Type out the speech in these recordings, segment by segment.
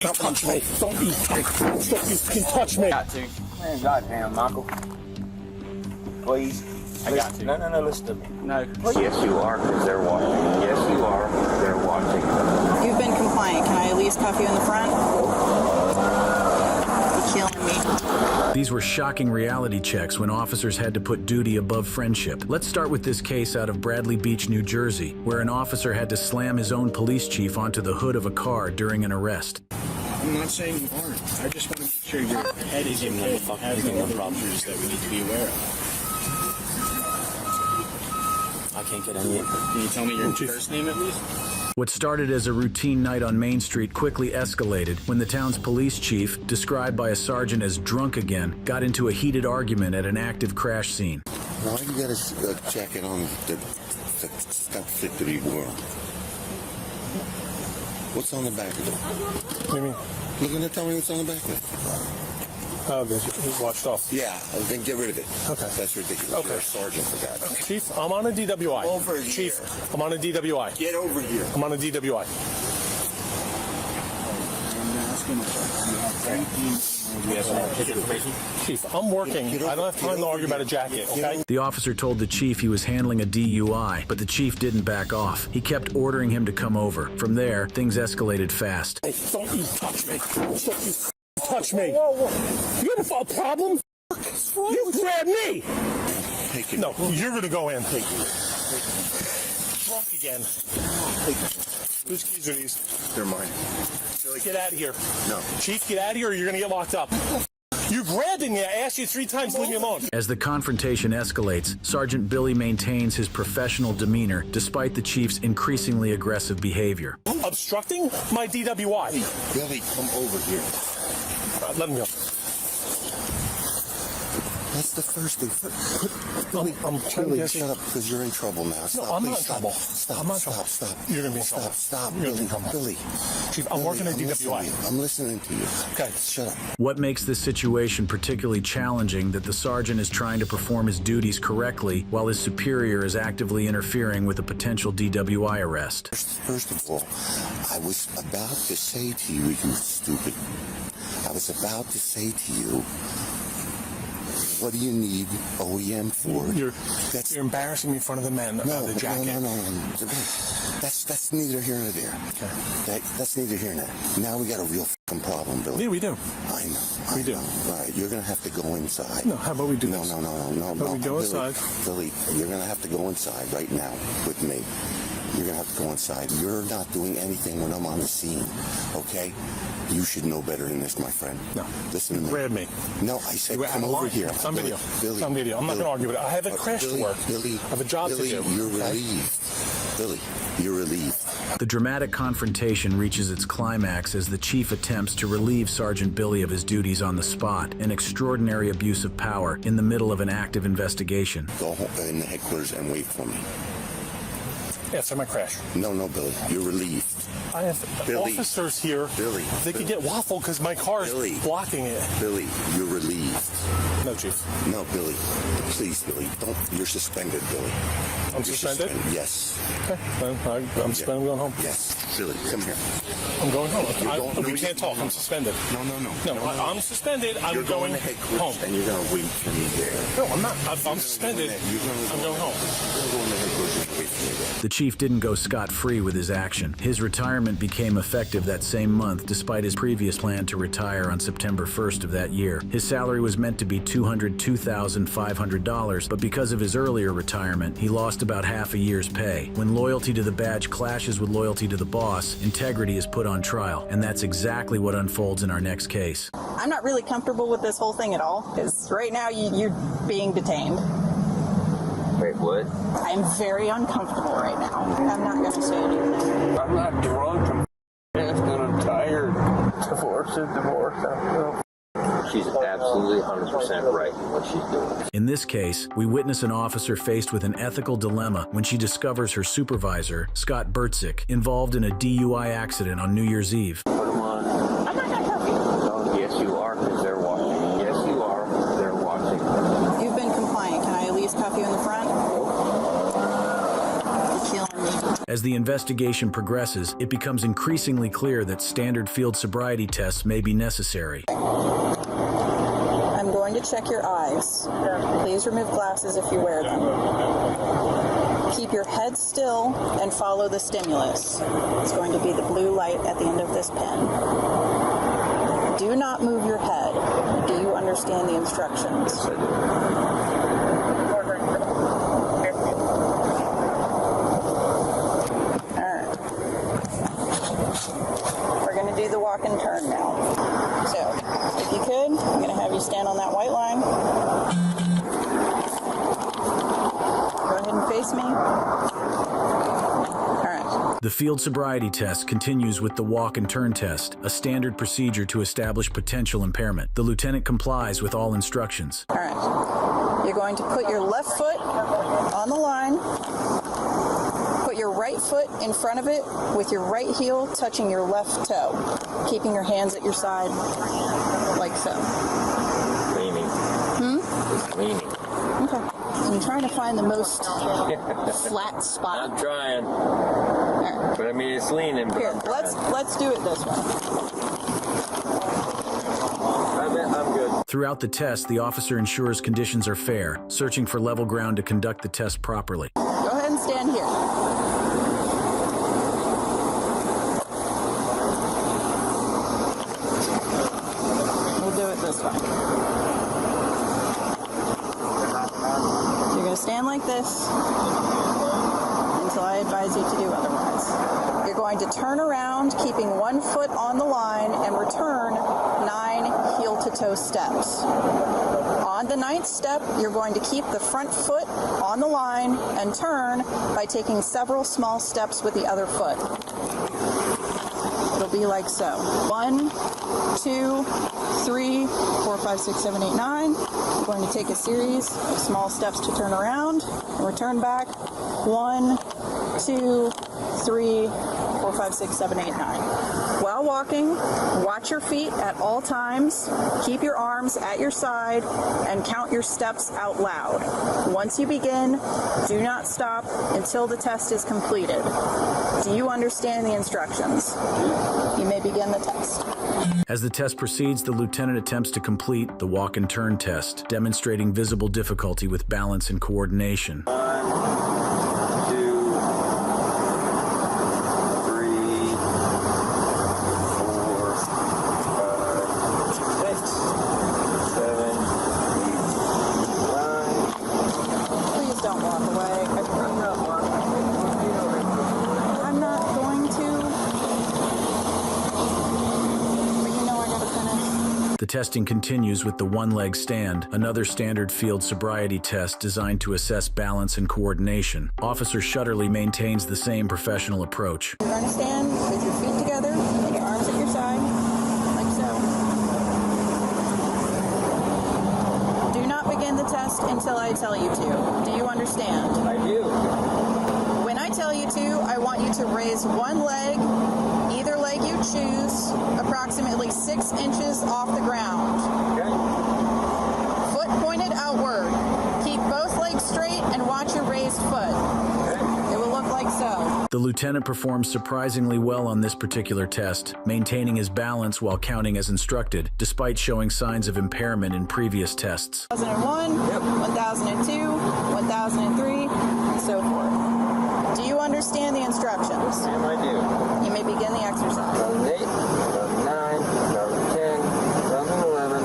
Don't touch me. Don't you fucking touch me. I got to. Man, goddamn, Michael. Please. I got to. No, listen to me. No. Please. Yes, you are, because they're watching. Yes, you are, they're watching. You've been compliant. Can I at least cuff you in the front? You're killing me. These were shocking reality checks when officers had to put duty above friendship. Let's start with this case out of Bradley Beach, New Jersey, where an officer had to slam his own police chief onto the hood of a car during an arrest. I'm not saying you aren't. I just want to make sure your head is in the fucking problems that we need to be aware of. I can't get any. Can you tell me your first name at least? What started as a routine night on Main Street quickly escalated when the town's police chief, described by a sergeant as drunk again, got into a heated argument at an active crash scene. Why do you got a jacket on that's not fit to be worn? What's on the back of it? What do you mean? Look in there, tell me what's on the back of it. Oh, it's washed off. Yeah, then get rid of it. Okay. That's ridiculous. Okay. You're a sergeant for that. Okay. Chief, I'm on a DWI. Over here. Chief, I'm on a DWI. Get over here. I'm on a DWI. Chief, I'm working. I don't have time to argue about a jacket, okay? The officer told the chief he was handling a DUI, but the chief didn't back off. He kept ordering him to come over. From there, things escalated fast. Hey, don't you touch me. Don't you touch me. You have a problem? You grabbed me. Take it. No, you're going to go in. Take it. Drunk again. Whose keys are these? They're mine. Get out of here. No. Chief, get out of here or you're going to get locked up. You grabbed me. I asked you 3 times to leave me alone. As the confrontation escalates, Sergeant Billy maintains his professional demeanor despite the chief's increasingly aggressive behavior. Obstructing my DWI. Billy, come over here. Let him go. That's the first thing. Billy, I'm trying to Billy, get shut up because you're in trouble now. Stop, I'm not please, in stop. trouble. Stop, I'm not in stop, trouble. stop. You're going to be in trouble. Stop, You're gonna be Billy, in trouble. Billy. Chief, I'm working at DWI. I'm listening to you. Okay. Shut up. What makes this situation particularly challenging that the sergeant is trying to perform his duties correctly while his superior is actively interfering with a potential DWI arrest? First of all, I was about to say to you, you stupid. I was about to say to you, what do you need OEM for? You're embarrassing me in front of the men about the jacket. No. That's neither here nor there. Okay. That's neither here nor there. Now we got a real fucking problem, Billy. Yeah, we do. I know. We do. All right, you're going to have to go inside. No, how about we do No. this? How about we go inside? Billy, you're going to have to go inside right now with me. You're going to have to go inside. You're not doing anything when I'm on the scene, okay? You should know better than this, my friend. No. Listen to me. Grab me. No, I said You come have a over line. here. It's on video. Billy, It's on video. I'm not going to argue with it. I have a crash to work. Billy, I have a job Billy, to do. You're okay? relieved. Billy, you're relieved. The dramatic confrontation reaches its climax as the chief attempts to relieve Sergeant Billy of his duties on the spot, an extraordinary abuse of power in the middle of an active investigation. Go home in the headquarters and wait for me. After my crash. No, Billy, you're relieved. I have Billy. officers here. Billy. They could get waffled because my car is Billy. blocking it. Billy, you're relieved. No, Chief. No, Billy. Please, Billy. Don't. You're suspended, Billy. I'm You're suspended? Yes. Okay. I'm suspended. I'm going home. Yes. Billy, come here. I'm going home. We No, can't talk. I'm suspended. No. No, I'm suspended. I'm You're going to headquarters home. and you're going to wait for me there. No, I'm not. I'm suspended. I'm going home. You're going to headquarters and wait for me there. The chief didn't go scot-free with his action. His retirement became effective that same month despite his previous plan to retire on September 1st of that year. His salary was meant to be $202,500, but because of his earlier retirement, he lost about half a year's pay. When loyalty to the badge clashes with loyalty to the boss, integrity is put on trial, and that's exactly what unfolds in our next case. I'm not really comfortable with this whole thing at all, because right now you're being detained. Wait, what? I'm very uncomfortable right now. I'm not going to say anything. I'm not drunk. I'm I'm tired. Divorce is divorce. She's absolutely 100% right in what she's doing. In this case, we witness an officer faced with an ethical dilemma when she discovers her supervisor, Scott Bertzik, involved in a DUI accident on New Year's Eve. Put them on. I'm not going to cuff you. No, yes, you are, because they're watching. Yes, you are, they're watching. You've been compliant. Can I at least cuff you in the front? You're killing me. As the investigation progresses, it becomes increasingly clear that standard field sobriety tests may be necessary. I'm going to check your eyes. Please remove glasses if you wear them. Keep your head still and follow the stimulus. It's going to be the blue light at the end of this pen. Do not move your head. Do you understand the instructions? Alright. We're going to do the walk and turn now. So, if you could, I'm going to have you stand on that white line. Go ahead and face me. The field sobriety test continues with the walk and turn test, a standard procedure to establish potential impairment. The lieutenant complies with all instructions. All right. You're going to put your left foot on the line. Put your right foot in front of it with your right heel touching your left toe, keeping your hands at your side like so. Leaning. Just leaning. Okay. I'm trying to find the most flat spot. I'm trying. Right. But I mean, it's leaning. But Here, let's do it this way. I'm good. Throughout the test, the officer ensures conditions are fair, searching for level ground to conduct the test properly. Go ahead and stand here. We'll do it this way. You're going to stand like this until I advise you to do otherwise. You're going to turn around, keeping one foot on the line, and return 9 heel-to-toe steps. On the 9th step, you're going to keep the front foot on the line and turn by taking several small steps with the other foot. It'll be like so. 1, 2, 3, 4, 5, 6, 7, 8, 9. We're going to take a series of small steps to turn around and return back. 1, 2, 3, 4, 5, 6, 7, 8, 9. While walking, watch your feet at all times, keep your arms at your side, and count your steps out loud. Once you begin, do not stop until the test is completed. Do you understand the instructions? You may begin the test. As the test proceeds, the lieutenant attempts to complete the walk and turn test, demonstrating visible difficulty with balance and coordination. 1, 2, 3, 4, 5, 6, 7, 8, 9. Please don't walk away. I'm not walking. I'm not going to. But you know I gotta finish. The testing continues with the one-leg stand, another standard field sobriety test designed to assess balance and coordination. Officer Shutterly maintains the same professional approach. You're going to stand with your feet together and your arms at your side, like so. Do not begin the test until I tell you to. Do you understand? I do. When I tell you to, I want you to raise one leg, either leg you choose, approximately 6 inches off the ground. Okay. Foot pointed outward. Keep both legs straight and watch your raised foot. It will look like so. The lieutenant performs surprisingly well on this particular test, maintaining his balance while counting as instructed, despite showing signs of impairment in previous tests. 1001, 1002, 1003, and so forth. Do you understand the instructions? And I do. You may begin the exercise. 2008, 2009, 2010, 2011,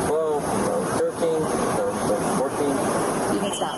2012, 2013, 2014. You can stop.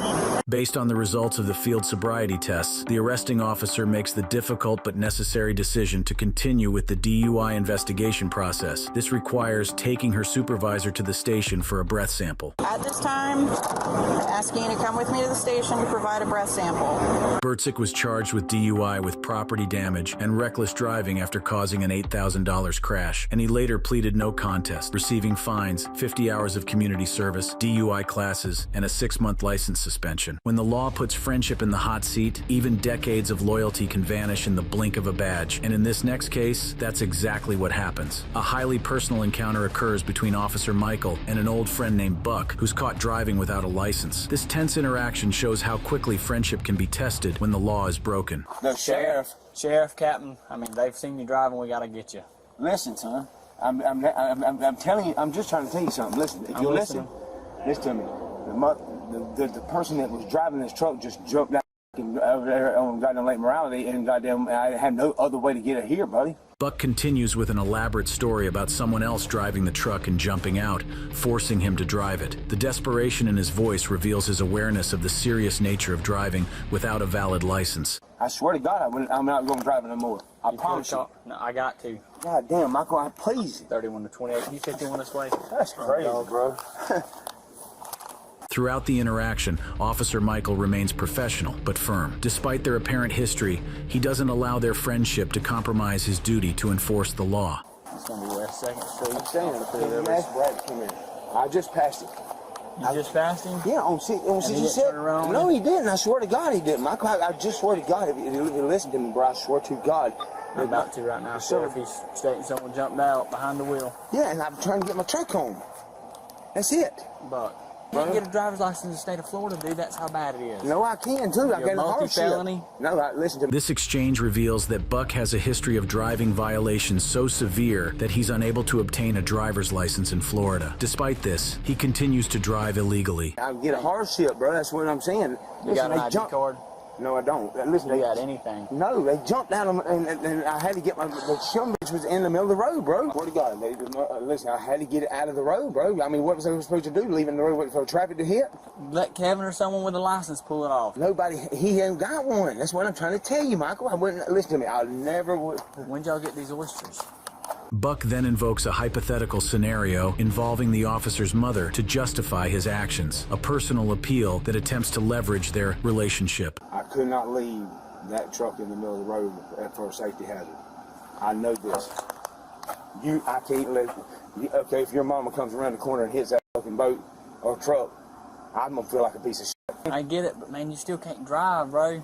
Based on the results of the field sobriety tests, the arresting officer makes the difficult but necessary decision to continue with the DUI investigation process. This requires taking her supervisor to the station for a breath sample. At this time, I'm asking you to come with me to the station to provide a breath sample. Bertzik was charged with DUI with property damage and reckless driving after causing an $8,000 crash, and he later pleaded no contest, receiving fines, 50 hours of community service, DUI classes, and a 6-month license suspension. When the law puts friendship in the hot seat, even decades of loyalty can vanish in the blink of a badge. And in this next case, that's exactly what happens. A highly personal encounter occurs between Officer Michael and an old friend named Buck, who's caught driving without a license. This tense interaction shows how quickly friendship can be tested when the law is broken. No, Sheriff. Sheriff, Captain, I mean, they've seen you driving, we gotta get you. Listen, son. I'm telling you, I'm just trying to tell you something. Listen, if you listen to me. The person that was driving this truck just jumped out over there on goddamn Lake Morality, and goddamn, I had no other way to get it here, buddy. Buck continues with an elaborate story about someone else driving the truck and jumping out, forcing him to drive it. The desperation in his voice reveals his awareness of the serious nature of driving without a valid license. I swear to God, I'm not going to drive it no more. I promise you. No, I got to. God damn, Michael, please. 31 to 28. You 51 this way? That's crazy, bro. Throughout the interaction, Officer Michael remains professional but firm. Despite their apparent history, he doesn't allow their friendship to compromise his duty to enforce the law. It's going to be West 2nd Street. I'm saying, ask Brad to come in. I just passed it. You just passed him? Yeah, on he didn't 67. turn around? No, he didn't. I swear to God, he didn't. Michael, I just swear to God, if you listen to me, bro, I swear to God. I'm about to right now, sir. If he's stating someone jumped out behind the wheel. Yeah, and I'm trying to get my truck home. That's it. But you can get a driver's license in the state of Florida, dude. That's how bad it is. No, I can, too. I got a multi-felony. No, listen to me. This exchange reveals that Buck has a history of driving violations so severe that he's unable to obtain a driver's license in Florida. Despite this, he continues to drive illegally. I get a hardship, bro. That's what I'm saying. You got an ID card? No, I don't. Listen, You got anything? No, they jumped out and I had to get the some bitch was in the middle of the road, bro. Swear to God, listen, I had to get it out of the road, bro. I mean, what was I supposed to do? Leaving the road waiting for traffic to hit? Let Kevin or someone with a license pull it off. Nobody, he ain't got one. That's what I'm trying to tell you, Michael. I wouldn't listen to me. I never would. When'd y'all get these oysters? Buck then invokes a hypothetical scenario involving the officer's mother to justify his actions, a personal appeal that attempts to leverage their relationship. I could not leave that truck in the middle of the road for a safety hazard. I know this. I can't let, okay, if your mama comes around the corner and hits that fucking boat or truck, I'm gonna feel like a piece of shit. I get it, but man, you still can't drive, bro.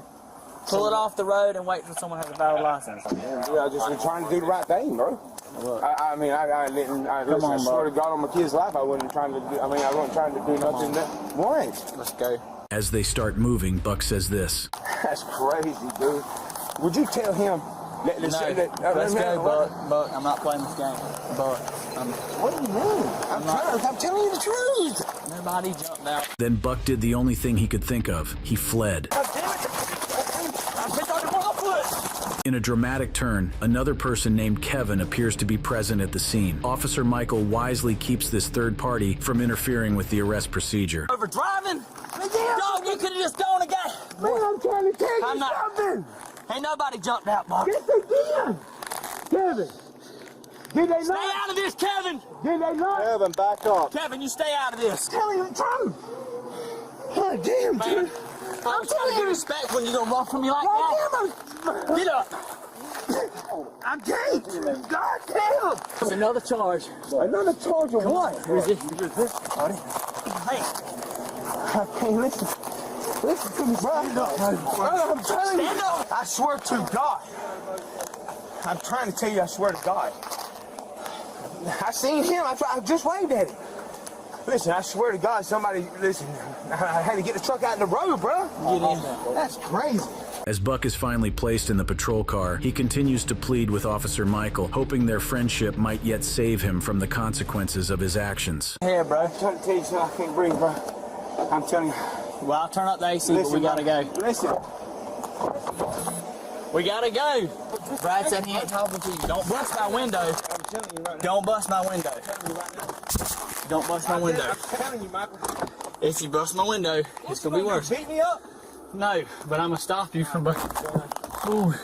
Pull it off the road and wait till someone has a valid license. Yeah, I just been trying to do the right thing, bro. I mean, I didn't. Listen, I swear to God on my kid's life, I wasn't trying to do. I mean, I wasn't trying to do nothing. Why? Let's go. As they start moving, Buck says this. That's crazy, dude. Would you tell him? Let's go, Buck. I'm not playing this game. Buck. What do you mean? I'm telling you the truth. Nobody jumped out. Then Buck did the only thing he could think of. He fled. God damn it! I picked on the wrong foot. In a dramatic turn, another person named Kevin appears to be present at the scene. Officer Michael wisely keeps this third party from interfering with the arrest procedure. Over driving? Dog, you could have just gone and got. Man, I'm trying to tell you something. Ain't nobody jumped out, Buck. Yes, they did. Kevin, did they not? Stay out of this, Kevin. Did they not? Kevin, back up. Kevin, you stay out of this. Telling you the truth. God damn, dude. I'm telling you respect when you gonna run from me like that. Get up. I can't. God damn. It's another charge. Another charge of what? Resist, buddy. Hey. I can't listen. Listen to me, bro. I'm telling you. Stand up. I swear to God. I'm trying to tell you, I swear to God. I seen him. I just waved at him. Listen, I swear to God, somebody, listen, I had to get the truck out in the road, bro. Get in. That's crazy. As Buck is finally placed in the patrol car, he continues to plead with Officer Michael, hoping their friendship might yet save him from the consequences of his actions. Here, bro. I'm trying to tell you something, I can't breathe, bro. I'm telling you. Well, I'll turn up the AC, Listen, but we gotta go. Listen. We gotta go. Brad said he ain't talking to you. Don't bust my window. I'm telling you right now. Don't bust my window. I'm telling you right now. Don't bust my window. I'm telling you, Michael. If you bust my window, it's gonna be worse. Beat me up? No, but I'm gonna stop you from. Ooh.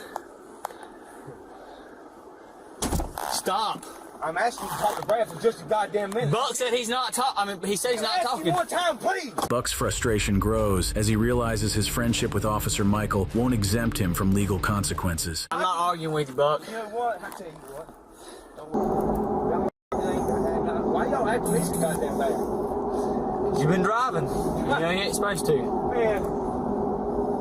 Stop. I'm asking you to talk to Brad for just a goddamn minute. Buck said he's not talking. I mean, he said he's not Ask talking. you one time, please. Buck's frustration grows as he realizes his friendship with Officer Michael won't exempt him from legal consequences. I'm not arguing with you, Buck. You know what? I tell you what. Why y'all acting this goddamn bad? You've been driving. You know you ain't supposed to. Man,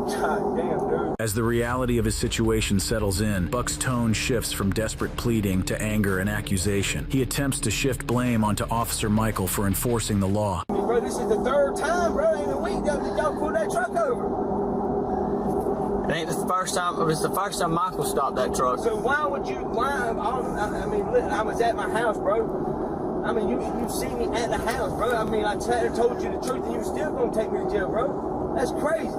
God damn, dude. As the reality of his situation settles in, Buck's tone shifts from desperate pleading to anger and accusation. He attempts to shift blame onto Officer Michael for enforcing the law. Bro, this is the third time, bro, in a week that y'all pulled that truck over. It ain't the first time. It was the first time Michael stopped that truck. So why would you, I mean, I was at my house, bro. I mean, you see me at the house, bro. I mean, I told you the truth and you still gonna take me to jail, bro. That's crazy.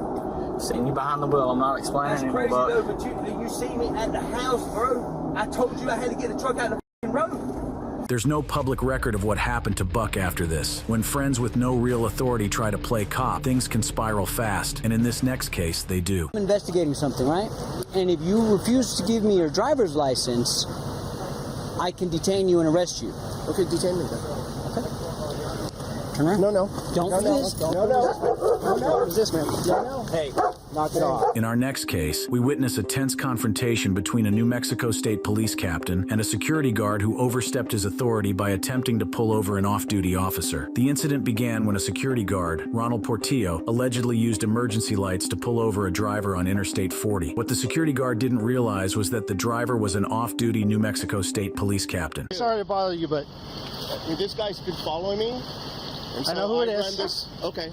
Seeing you behind the wheel, I'm not explaining That's anymore, crazy, but though, but you see me at the house, bro. I told you I had to get the truck out of the road. There's no public record of what happened to Buck after this. When friends with no real authority try to play cop, things can spiral fast, and in this next case, they do. I'm investigating something, right? And if you refuse to give me your driver's license, I can detain you and arrest you. Okay, detain me then. Okay. Turn around. No. Don't resist. Don't resist, man. No. Hey, knock it off. In our next case, we witness a tense confrontation between a New Mexico State police captain and a security guard who overstepped his authority by attempting to pull over an off-duty officer. The incident began when a security guard, Ronald Portillo, allegedly used emergency lights to pull over a driver on Interstate 40. What the security guard didn't realize was that the driver was an off-duty New Mexico State police captain. Sorry to bother you, but this guy's been following me. And so I know who it is. Okay.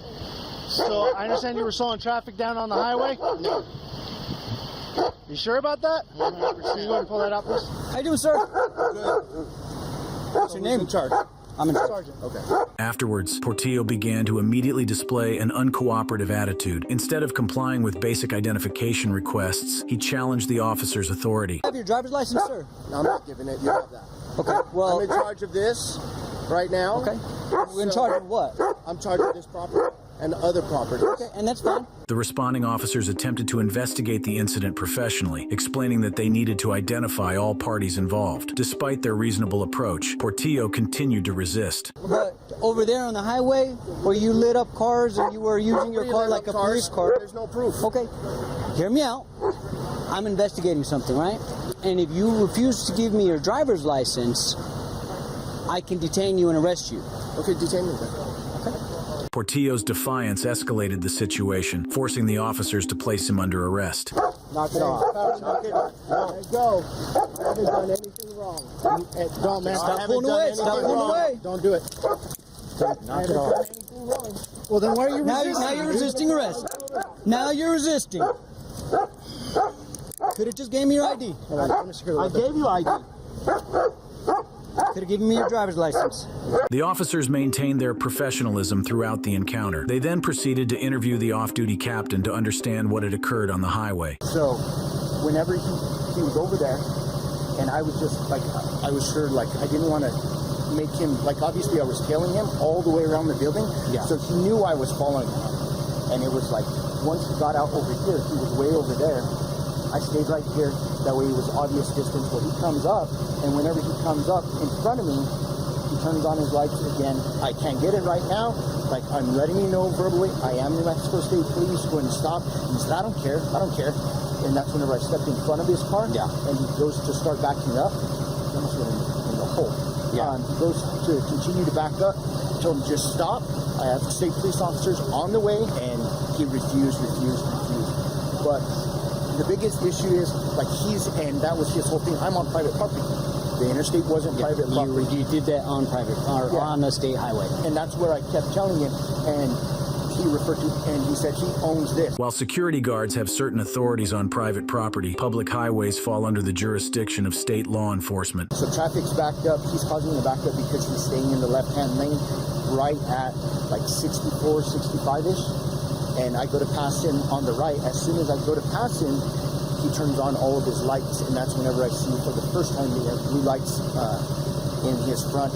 So I understand you were slowing traffic down on the highway? No. You sure about that? 100%. Can you go ahead and pull that up, please? How you doing, sir? What's your name? In charge. I'm in charge. Sergeant. Okay. Afterwards, Portillo began to immediately display an uncooperative attitude. Instead of complying with basic identification requests, he challenged the officer's authority. Have your driver's license, sir? No, I'm not giving it. You have that. Okay. Well. I'm in charge of this right now. Okay. We're in charge of what? I'm charged with this property and the other properties. Okay, and that's fine. The responding officers attempted to investigate the incident professionally, explaining that they needed to identify all parties involved. Despite their reasonable approach, Portillo continued to resist. But over there on the highway, where you lit up cars and you were using your car like a police car. There's no proof. Okay, hear me out. I'm investigating something, right? And if you refuse to give me your driver's license, I can detain you and arrest you. Okay, detain me then. Portillo's defiance escalated the situation, forcing the officers to place him under arrest. Knock it off. Knock it off. Let go. I haven't done anything wrong. Don't, man. Stop I haven't pulling done away. anything Stop pulling wrong. away. Don't do it. Knock it off. Well, then why are you resisting? Now you're resisting arrest. Now you're resisting. Could have just gave me your ID. I gave you ID. Could have given me your driver's license. The officers maintained their professionalism throughout the encounter. They then proceeded to interview the off-duty captain to understand what had occurred on the highway. So, whenever he was over there, and I was just like, I was sure, like, I didn't want to make him, like, obviously I was tailing him all the way around the building. Yeah. So he knew I was following him. And it was like, once he got out over here, he was way over there. I stayed right here. That way it was obvious distance where he comes up. And whenever he comes up in front of me, he turns on his lights again. I can't get it right now. Like, I'm letting you know verbally, I am New Mexico State Police, going to stop. He said, I don't care. And that's whenever I stepped in front of his car. Yeah. And he goes to start backing up. He almost went in the hole. Yeah. He goes to continue to back up. I told him, just stop. I have state police officers on the way. And he refused. But the biggest issue is, like, and that was his whole thing. I'm on private property. The interstate wasn't private property. You did that on private, or on the state highway. And that's where I kept telling him, and he referred to, and he said he owns this. While security guards have certain authorities on private property, public highways fall under the jurisdiction of state law enforcement. So traffic's backed up. He's causing the backup because he's staying in the left-hand lane right at, like, 64, 65-ish. And I go to pass him on the right. As soon as I go to pass him, he turns on all of his lights, and that's whenever I see for the first time he has blue lights in his front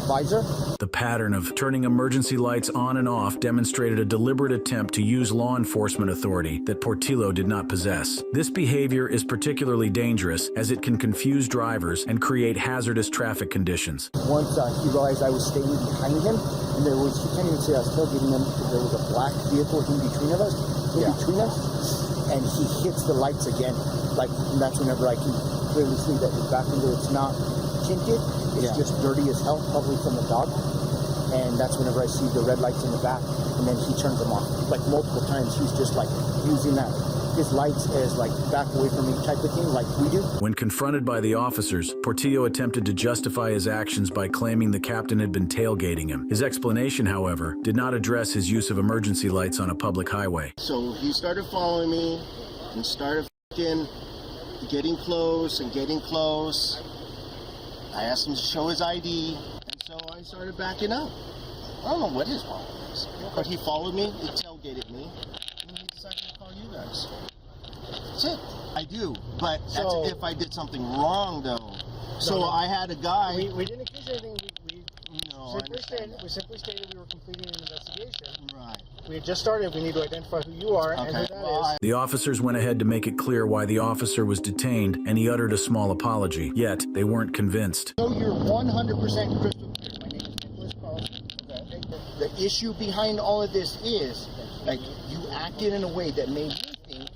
visor. The pattern of turning emergency lights on and off demonstrated a deliberate attempt to use law enforcement authority that Portillo did not possess. This behavior is particularly dangerous as it can confuse drivers and create hazardous traffic conditions. Once he realized I was staying behind him, and there was, he can't even say I was tailgating him, because there was a black vehicle in between us, and he hits the lights again. Like, and that's whenever I can clearly see that his back window, it's not tinted, it's just dirty as hell, probably from the dog. And that's whenever I see the red lights in the back, and then he turns them off. Like multiple times, he's just like using his lights as like back away from me type of thing, like we do. When confronted by the officers, Portillo attempted to justify his actions by claiming the captain had been tailgating him. His explanation, however, did not address his use of emergency lights on a public highway. So he started following me and started getting close and getting close. I asked him to show his ID, and so I started backing up. I don't know what his problem is, but he followed me, he tailgated me, and he decided to call you guys. That's it. I do, but that's if I did something wrong, though. So I had a guy. We didn't accuse anything. We simply stated we were completing an investigation. Right. We had just started. We need to identify who you are and who that is. The officers went ahead to make it clear why the officer was detained, and he uttered a small apology. Yet, they weren't convinced. So you're 100% crystal clear. My name is Nicholas Carlson. Okay. The issue behind all of this is, like, you acted in a way that made me think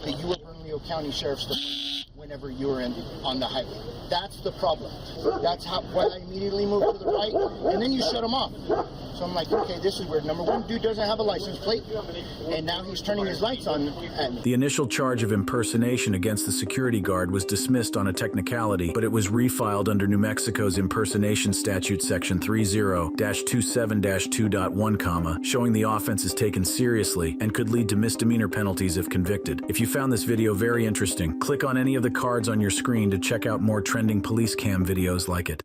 that you were Bernalillo County Sheriff's Department whenever you were on the highway. That's the problem. That's why I immediately moved to the right, and then you shut him off. So I'm like, okay, this is weird. Number one, dude doesn't have a license plate, and now he's turning his lights on at me. The initial charge of impersonation against the security guard was dismissed on a technicality, but it was refiled under New Mexico's impersonation statute section 30-27-2.1, showing the offense is taken seriously and could lead to misdemeanor penalties if convicted. If you found this video very interesting, click on any of the cards on your screen to check out more trending police cam videos like it.